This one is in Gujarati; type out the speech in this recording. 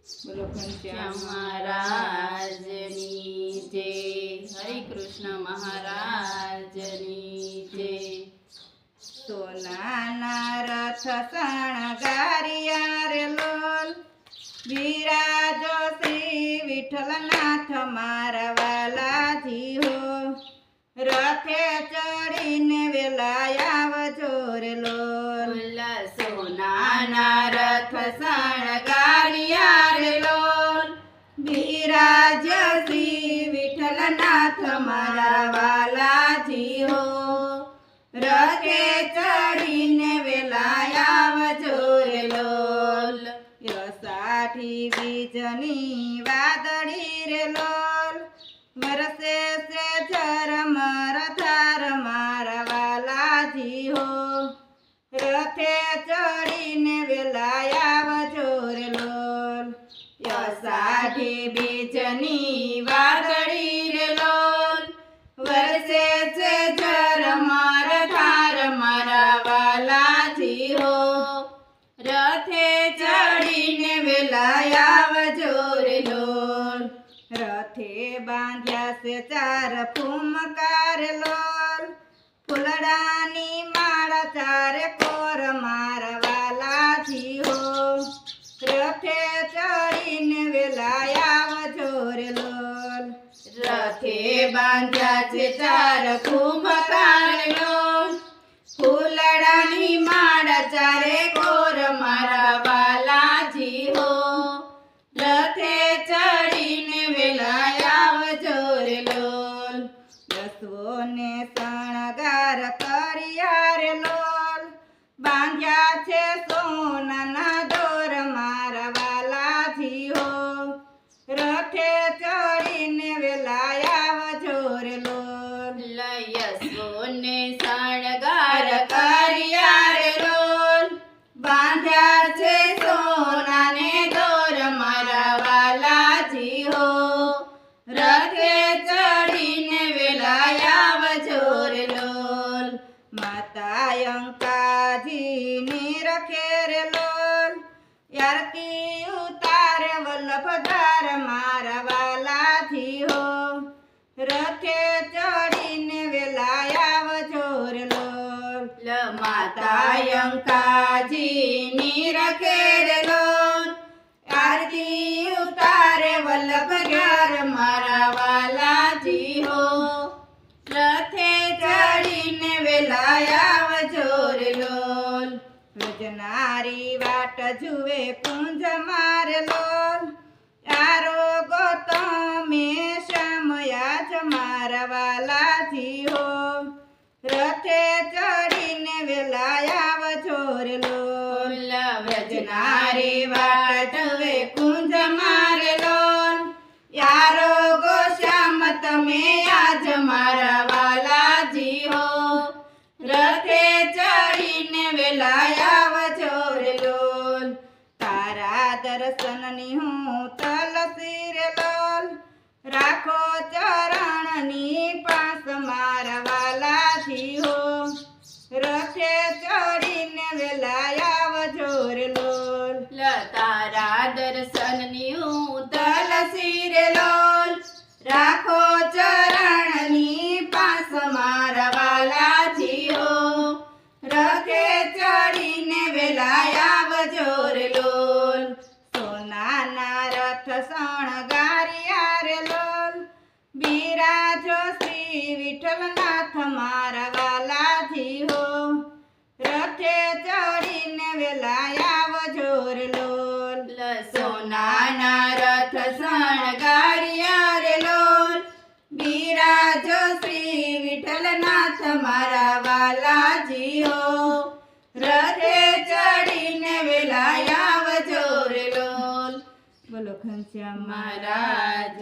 બોલો ઘનશ્યામ મહારાજની જય. હરે કૃષ્ણ મહારાજની જય. સોનાના રથ શણગારિયા રે લોલ, બિરાજો શ્રી વિઠ્ઠલનાથ મારા વાલાજી હો. રથે ચડીને વેલા આવજો રે લોલ. બોલા સોનાના રથ શણગારિયા રે લોલ, બિરાજો શ્રી વિઠ્ઠલનાથ મારા વાલાજી હો. રથે ચડીને વેલા આવજો રે લોલ. યસાઠી બીજની વાદળી રે લોલ, વરસે છે ઝરમર ધાર મારા વાલાજી હો. રથે ચડીને વેલા આવજો રે લોલ. યસાઠી બીજની વાદળી રે લોલ, વરસે છે ઝરમર ધાર મારા વાલાજી હો. રથે ચડીને વેલા આવજો રે લોલ. રથે બાંધ્યા છે ચાર ફૂમકાર લોલ, ફૂલડાની માળા ચારે કોર મારા વાલાજી હો. રથે ચડીને વેલા આવજો રે લોલ. રથે બાંધ્યા છે ચાર ફૂમકાર લોલ, ફૂલડાની માળા ચારે કોર મારા વાલાજી હો. રથે ચડીને વેલા આવજો રે લોલ. દસવોને શણગાર કર્યા રે લોલ, બાંધ્યા છે સોનાના દોર મારા વાલાજી હો. રથે ચડીને વેલા આવજો રે લોલ. લયસોને શણગાર કર્યા રે લોલ, બાંધ્યા છે સોનાને દોર મારા વાલાજી હો. રથે ચડીને વેલા આવજો રે લોલ. માતા અંકાજીની રખે રે લોલ, યારતી ઉતારે વલ્લભધાર મારા વાલાજી હો. રથે ચડીને વેલા આવજો રે લોલ. માતા અંકાજીની રખે રે લોલ, આરતી ઉતારે વલ્લભધાર મારા વાલાજી હો. રથે ચડીને વેલા આવજો રે લોલ. વ્રજનારી વાટ જુએ કુંજ મારે લોલ, આરોગો તમે શ્યામયા જ મારા વાલાજી હો. રથે ચડીને વેલા આવજો રે લોલ. વ્રજનારી વાટ જુએ કુંજ મારે લોલ, યારો ગોશ્યામ તમે આજ મારા વાલાજી હો. રથે ચડીને વેલા આવજો રે લોલ. તારા દર્શનની હું તલસી રે લોલ, રાખો ચરણની પાસ મારા વાલાજી હો. રથે ચડીને વેલા આવજો રે લોલ. તારા દર્શનની હું તલસી રે લોલ, રાખો ચરણની પાસ મારા વાલાજી હો. રથે ચડીને વેલા આવજો રે લોલ. સોનાના રથ શણગારિયા રે લોલ, બિરાજો શ્રી વિઠ્ઠલનાથ મારા વાલાજી હો. રથે ચડીને વેલા આવજો રે લોલ. સોનાના રથ શણગારિયા રે લોલ, બિરાજો શ્રી વિઠ્ઠલનાથ મારા વાલાજી હો. રથે ચડીને વેલા આવજો રે લોલ. બોલો ઘનશ્યામ મહારાજ